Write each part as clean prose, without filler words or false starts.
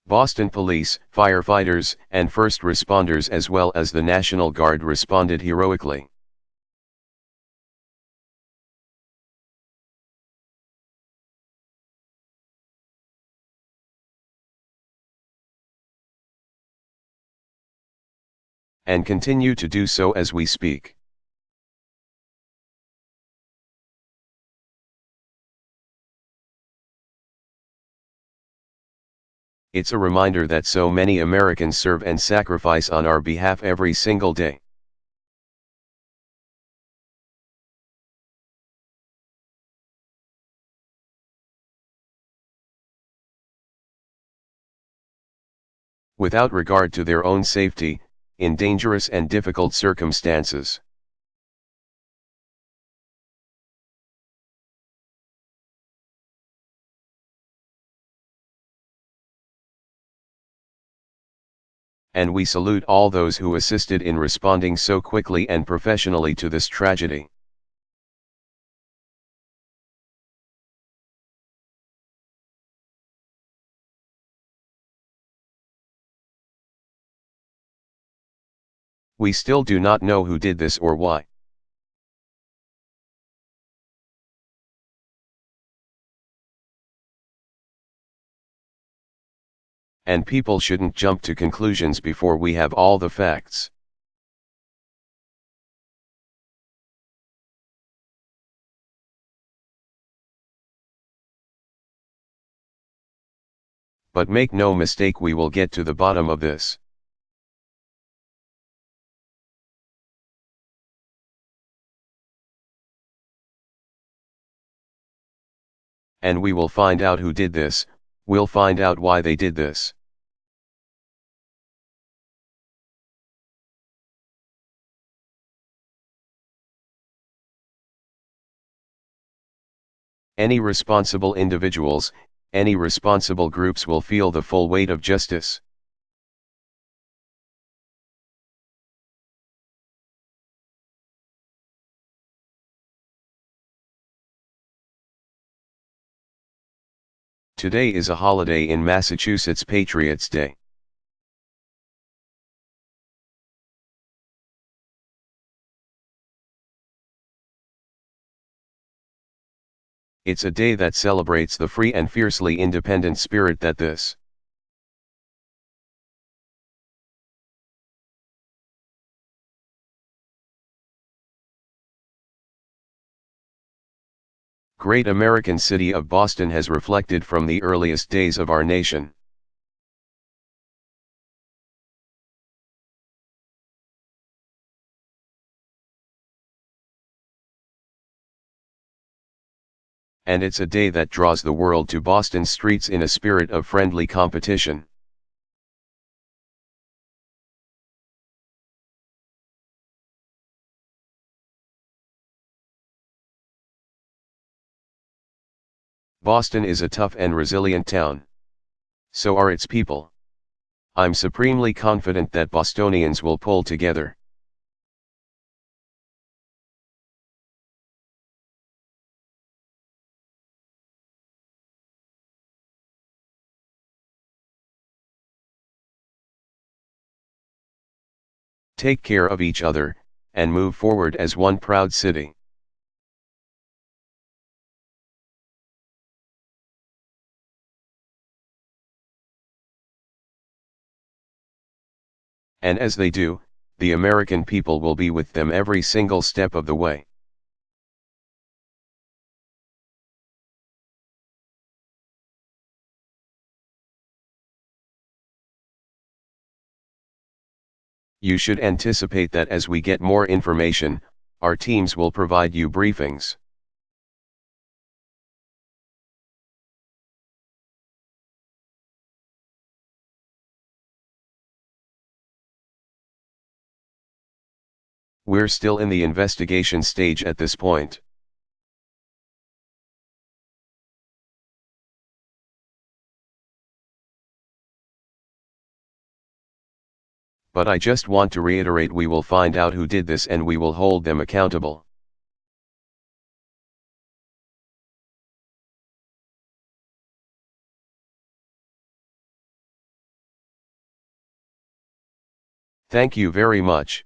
Boston police, firefighters, and first responders as well as the National Guard responded heroically. And continue to do so as we speak. It's a reminder that so many Americans serve and sacrifice on our behalf every single day. Without regard to their own safety, in dangerous and difficult circumstances. And we salute all those who assisted in responding so quickly and professionally to this tragedy. We still do not know who did this or why. And people shouldn't jump to conclusions before we have all the facts. But make no mistake, we will get to the bottom of this. And we will find out who did this, we'll find out why they did this. Any responsible individuals, any responsible groups will feel the full weight of justice. Today is a holiday in Massachusetts, Patriots' Day. It's a day that celebrates the free and fiercely independent spirit that this great American city of Boston has reflected from the earliest days of our nation. And it's a day that draws the world to Boston streets in a spirit of friendly competition. Boston is a tough and resilient town. So are its people. I'm supremely confident that Bostonians will pull together. Take care of each other, and move forward as one proud city. And as they do, the American people will be with them every single step of the way. You should anticipate that as we get more information, our teams will provide you briefings. We're still in the investigation stage at this point. But I just want to reiterate, we will find out who did this and we will hold them accountable. Thank you very much.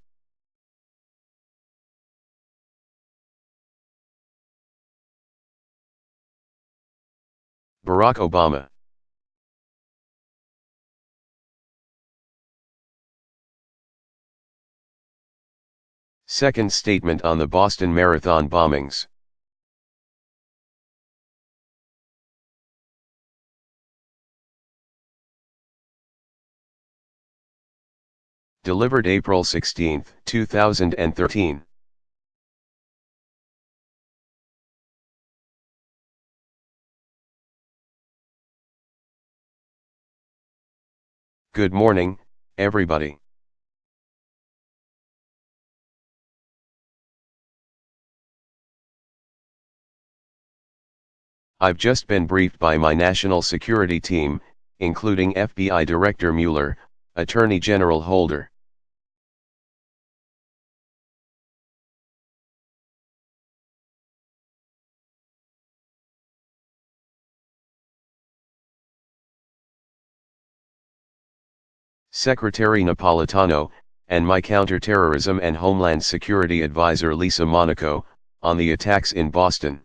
Barack Obama. Second statement on the Boston Marathon bombings. Delivered April 16, 2013. Good morning, everybody. I've just been briefed by my national security team, including FBI Director Mueller, Attorney General Holder. Secretary Napolitano, and my counterterrorism and homeland security advisor Lisa Monaco, on the attacks in Boston.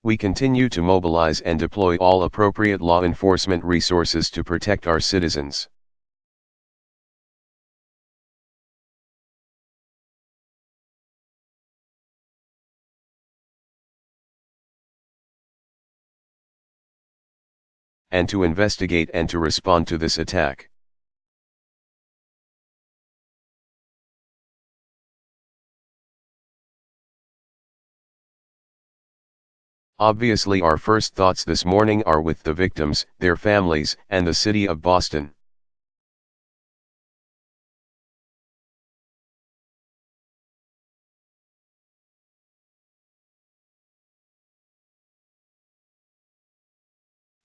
We continue to mobilize and deploy all appropriate law enforcement resources to protect our citizens. And to investigate and to respond to this attack. Obviously, our first thoughts this morning are with the victims, their families, and the city of Boston.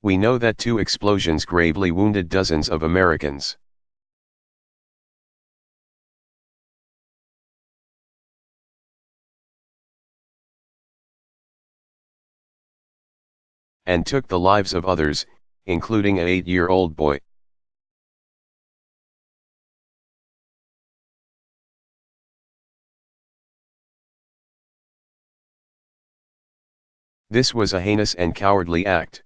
We know that two explosions gravely wounded dozens of Americans. And took the lives of others, including an 8-year-old boy. This was a heinous and cowardly act.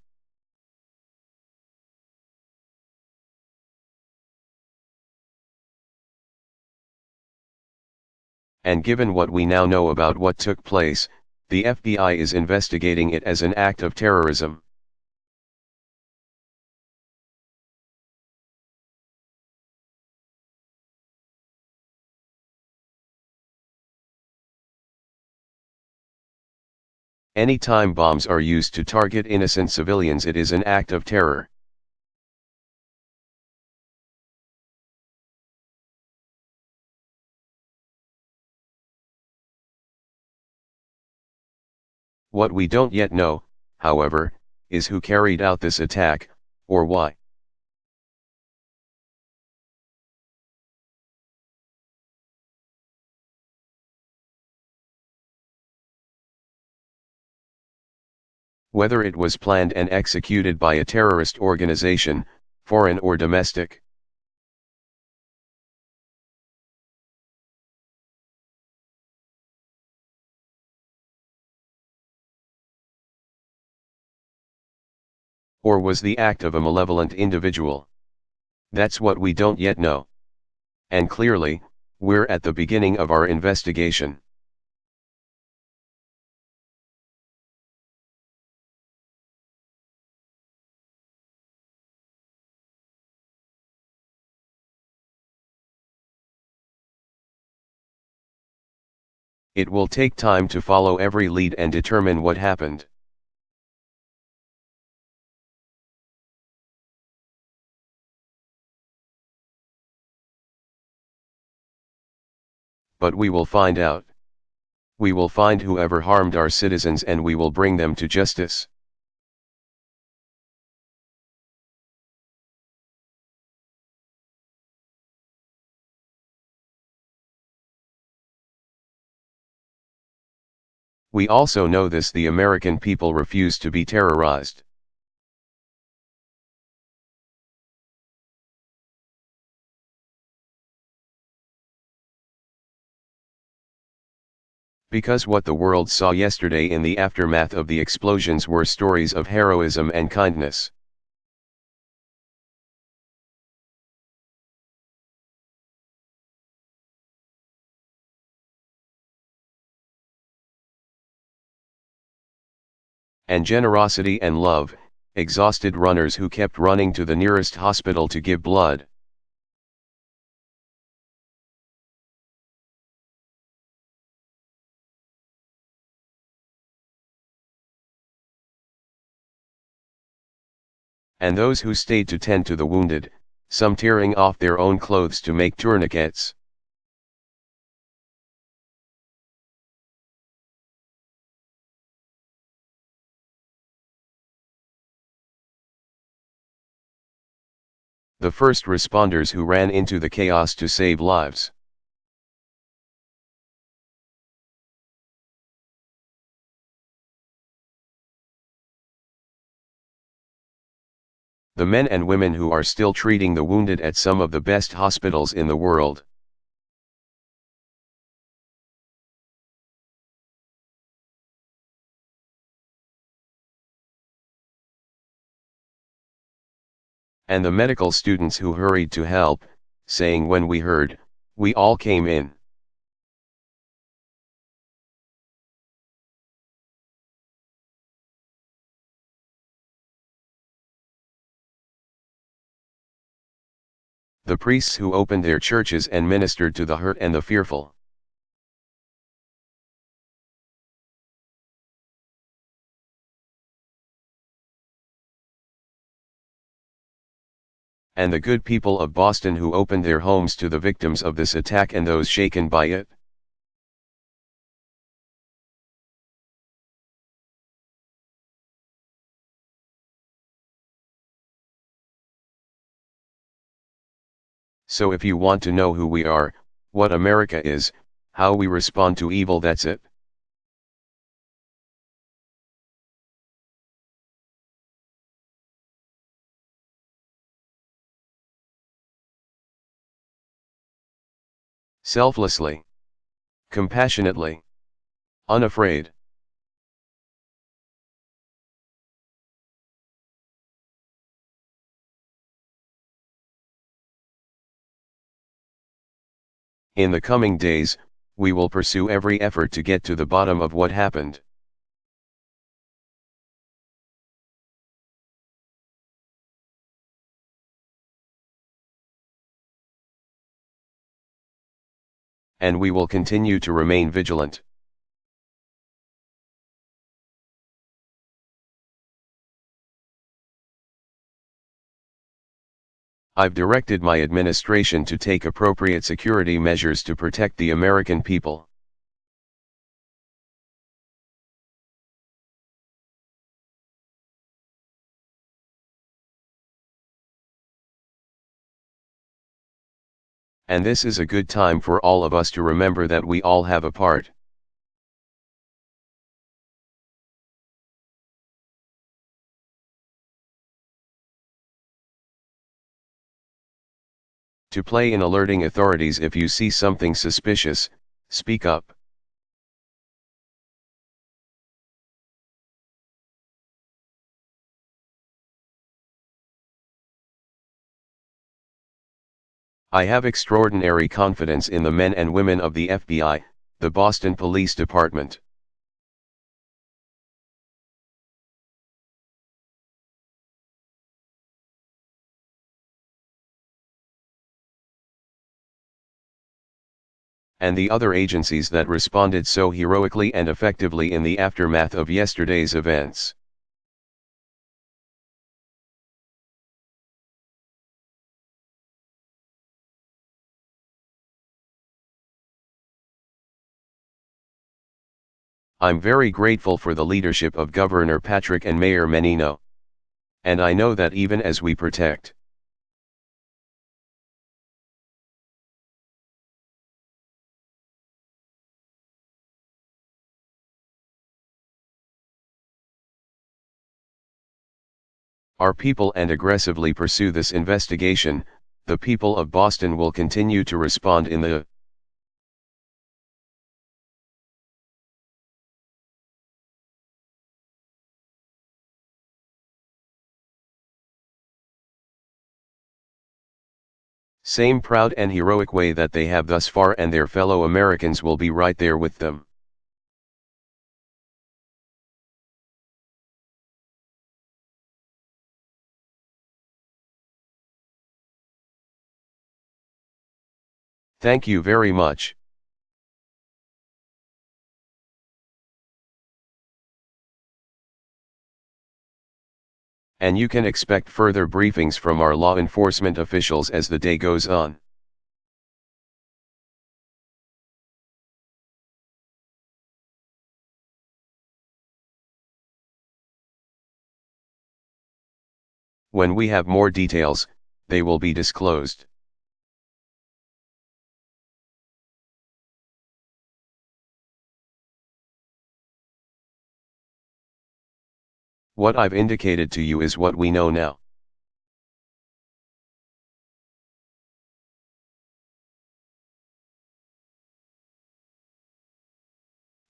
And given what we now know about what took place, the FBI is investigating it as an act of terrorism. Any time bombs are used to target innocent civilians, it is an act of terror. What we don't yet know, however, is who carried out this attack, or why. Whether it was planned and executed by a terrorist organization, foreign or domestic. Or was the act of a malevolent individual? That's what we don't yet know. And clearly, we're at the beginning of our investigation. It will take time to follow every lead and determine what happened. But we will find out. We will find whoever harmed our citizens and we will bring them to justice. We also know this: the American people refuse to be terrorized. Because what the world saw yesterday in the aftermath of the explosions were stories of heroism and kindness. And generosity and love, exhausted runners who kept running to the nearest hospital to give blood. And those who stayed to tend to the wounded, some tearing off their own clothes to make tourniquets. The first responders who ran into the chaos to save lives. The men and women who are still treating the wounded at some of the best hospitals in the world. And the medical students who hurried to help, saying, "When we heard, we all came in." The priests who opened their churches and ministered to the hurt and the fearful. And the good people of Boston who opened their homes to the victims of this attack and those shaken by it. So if you want to know who we are, what America is, how we respond to evil, that's it. Selflessly. Compassionately. Unafraid. In the coming days, we will pursue every effort to get to the bottom of what happened. And we will continue to remain vigilant. I've directed my administration to take appropriate security measures to protect the American people. And this is a good time for all of us to remember that we all have a part. To play in alerting authorities if you see something suspicious, speak up. I have extraordinary confidence in the men and women of the FBI, the Boston Police Department. And the other agencies that responded so heroically and effectively in the aftermath of yesterday's events. I'm very grateful for the leadership of Governor Patrick and Mayor Menino. And I know that even as we protect our people and aggressively pursue this investigation, the people of Boston will continue to respond in the same proud and heroic way that they have thus far, and their fellow Americans will be right there with them. Thank you very much. And you can expect further briefings from our law enforcement officials as the day goes on. When we have more details, they will be disclosed. What I've indicated to you is what we know now.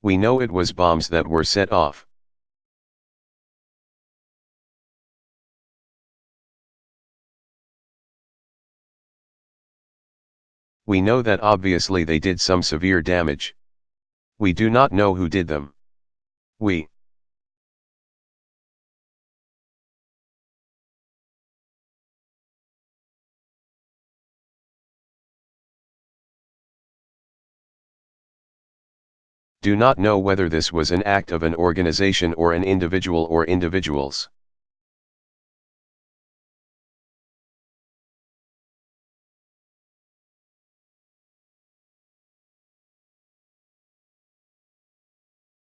We know it was bombs that were set off. We know that obviously they did some severe damage. We do not know who did them. We do not know whether this was an act of an organization or an individual or individuals.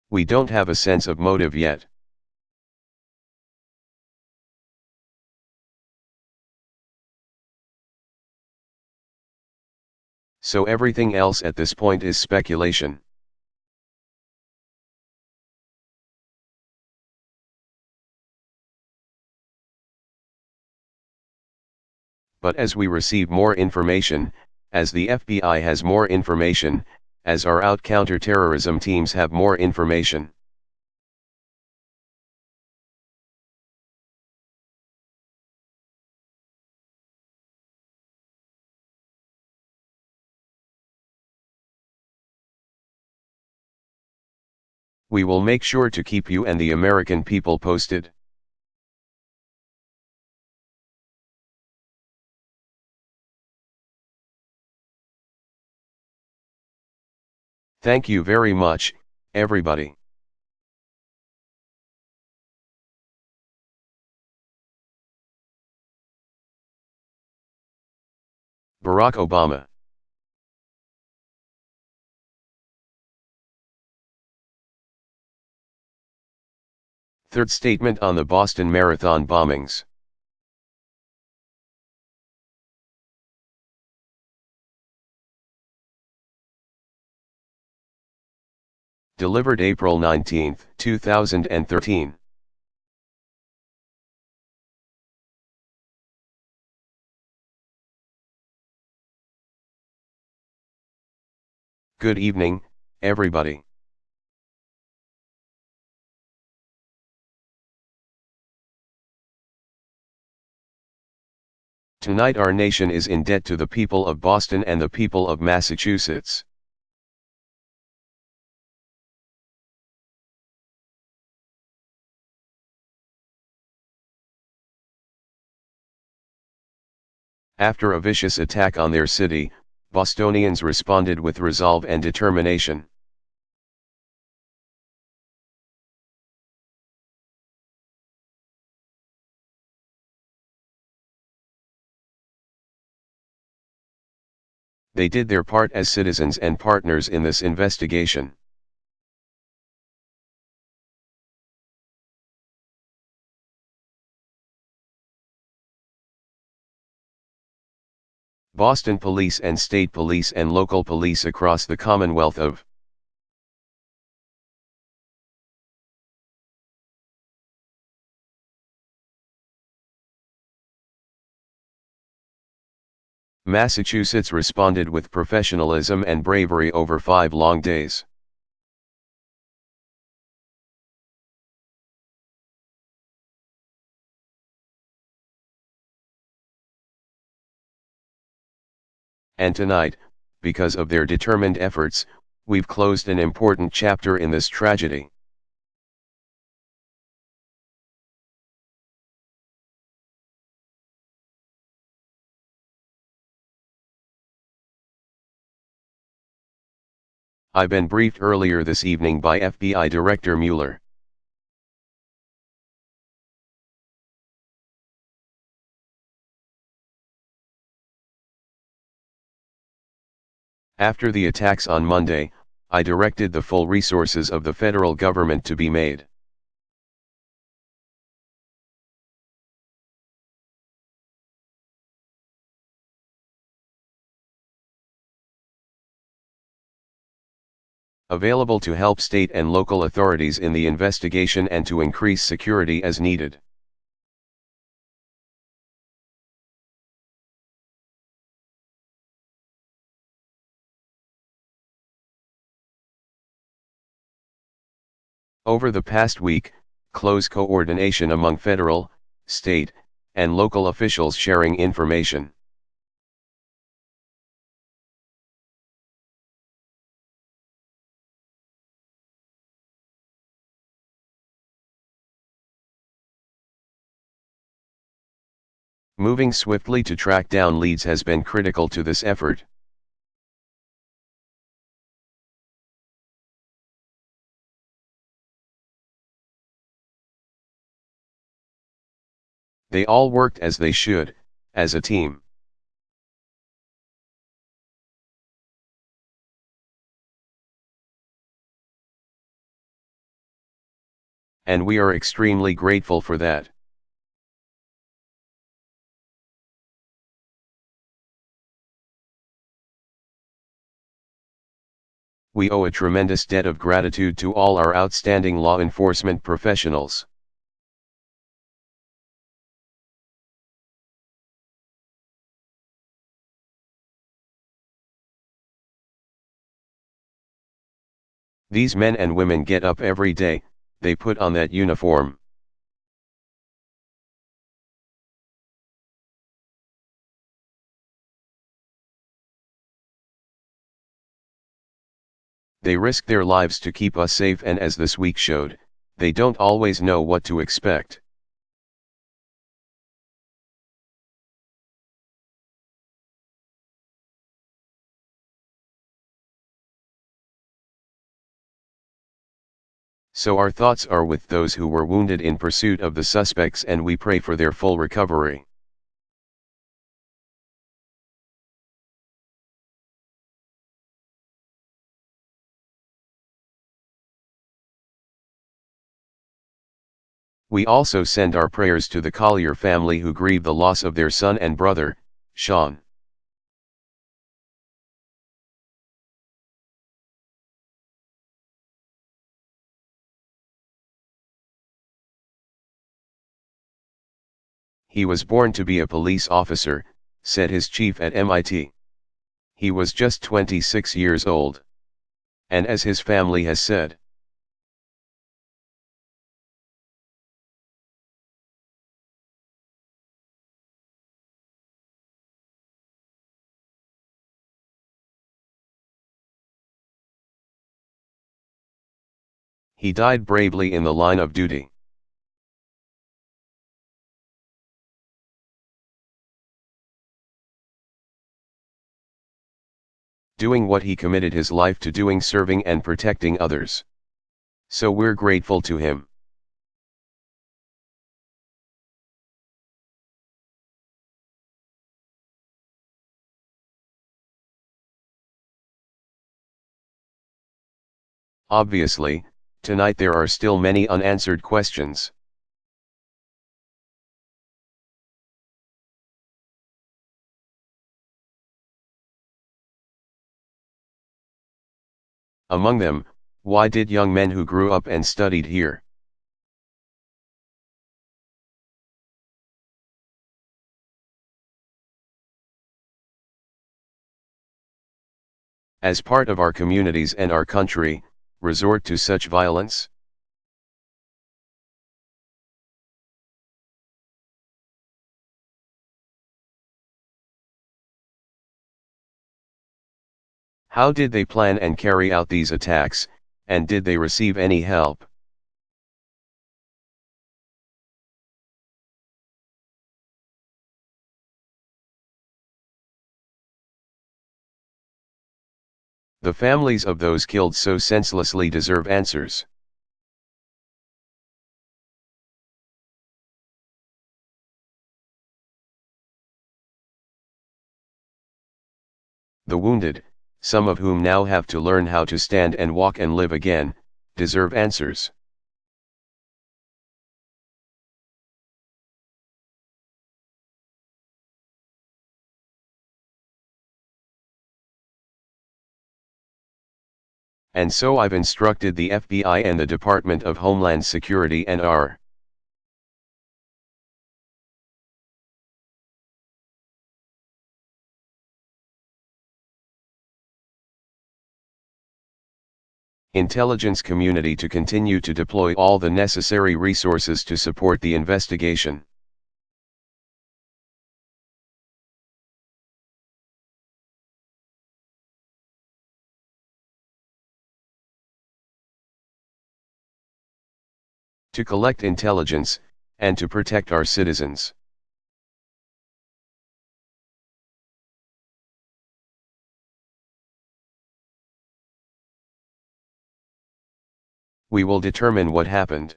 We don't have a sense of motive yet. So everything else at this point is speculation. But as we receive more information, as the FBI has more information, as our out counterterrorism teams have more information, we will make sure to keep you and the American people posted. Thank you very much, everybody. Barack Obama. Third statement on the Boston Marathon bombings. Delivered April 19, 2013. Good evening, everybody. Tonight our nation is in debt to the people of Boston and the people of Massachusetts. After a vicious attack on their city, Bostonians responded with resolve and determination. They did their part as citizens and partners in this investigation. Boston police and state police and local police across the Commonwealth of Massachusetts responded with professionalism and bravery over 5 long days. And tonight, because of their determined efforts, we've closed an important chapter in this tragedy. I've been briefed earlier this evening by FBI Director Mueller. After the attacks on Monday, I directed the full resources of the federal government to be made available to help state and local authorities in the investigation and to increase security as needed. Over the past week, close coordination among federal, state, and local officials sharing information. Moving swiftly to track down leads has been critical to this effort. They all worked as they should, as a team. And we are extremely grateful for that. We owe a tremendous debt of gratitude to all our outstanding law enforcement professionals. These men and women get up every day, they put on that uniform. They risk their lives to keep us safe, and as this week showed, they don't always know what to expect. So our thoughts are with those who were wounded in pursuit of the suspects, and we pray for their full recovery. We also send our prayers to the Collier family who grieve the loss of their son and brother, Sean. He was born to be a police officer, said his chief at MIT. He was just 26 years old. And as his family has said, he died bravely in the line of duty. Doing what he committed his life to doing, serving and protecting others. So we're grateful to him. Obviously, tonight there are still many unanswered questions. Among them, why did young men who grew up and studied here as part of our communities and our country, resort to such violence? How did they plan and carry out these attacks, and did they receive any help? The families of those killed so senselessly deserve answers. The wounded, some of whom now have to learn how to stand and walk and live again, deserve answers. And so I've instructed the FBI and the Department of Homeland Security and our intelligence community to continue to deploy all the necessary resources to support the investigation. To collect intelligence, and to protect our citizens. We will determine what happened.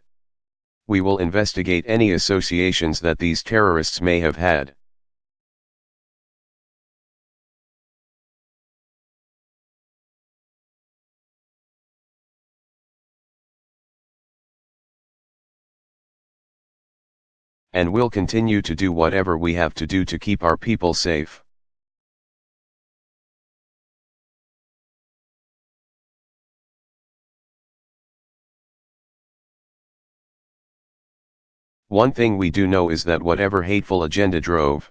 We will investigate any associations that these terrorists may have had. And we'll continue to do whatever we have to do to keep our people safe. One thing we do know is that whatever hateful agenda drove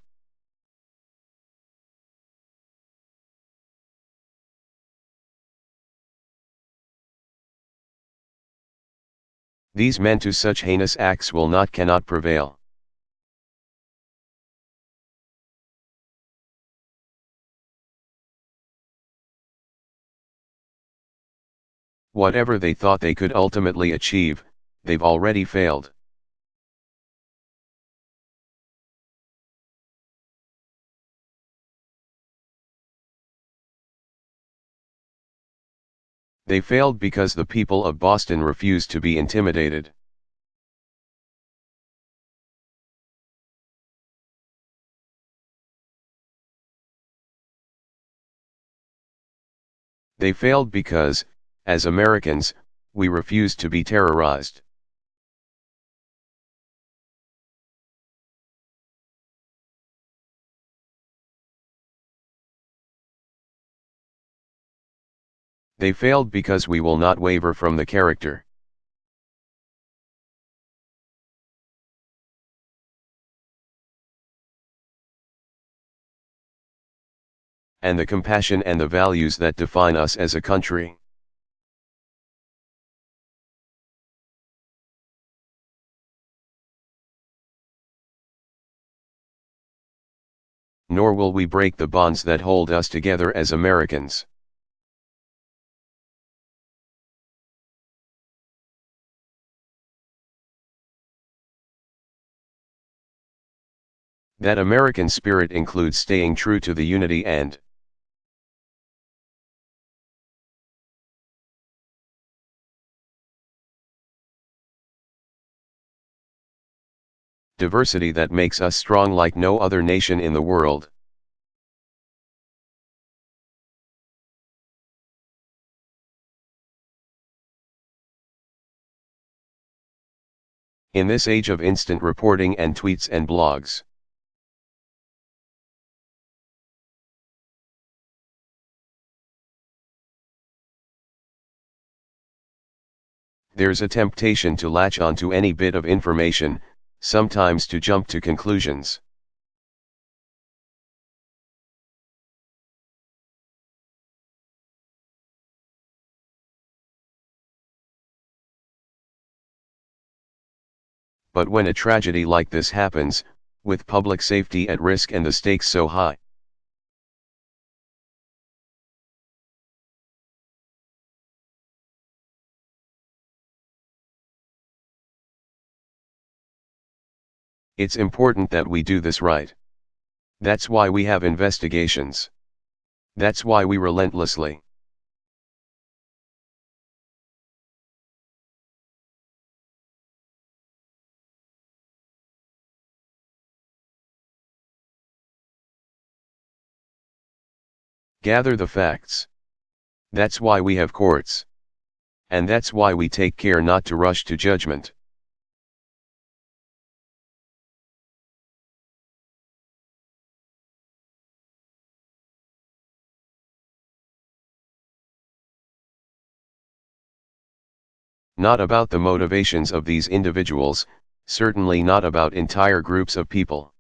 these men to such heinous acts cannot prevail. Whatever they thought they could ultimately achieve, they've already failed. They failed because the people of Boston refused to be intimidated. They failed because, as Americans, we refused to be terrorized. They failed because we will not waver from the character. And the compassion and the values that define us as a country. Nor will we break the bonds that hold us together as Americans. That American spirit includes staying true to the unity and diversity that makes us strong like no other nation in the world. In this age of instant reporting and tweets and blogs, there's a temptation to latch onto any bit of information, sometimes to jump to conclusions. But when a tragedy like this happens, with public safety at risk and the stakes so high, it's important that we do this right. That's why we have investigations. That's why we relentlessly gather the facts. That's why we have courts. And that's why we take care not to rush to judgment. Not about the motivations of these individuals, certainly not about entire groups of people.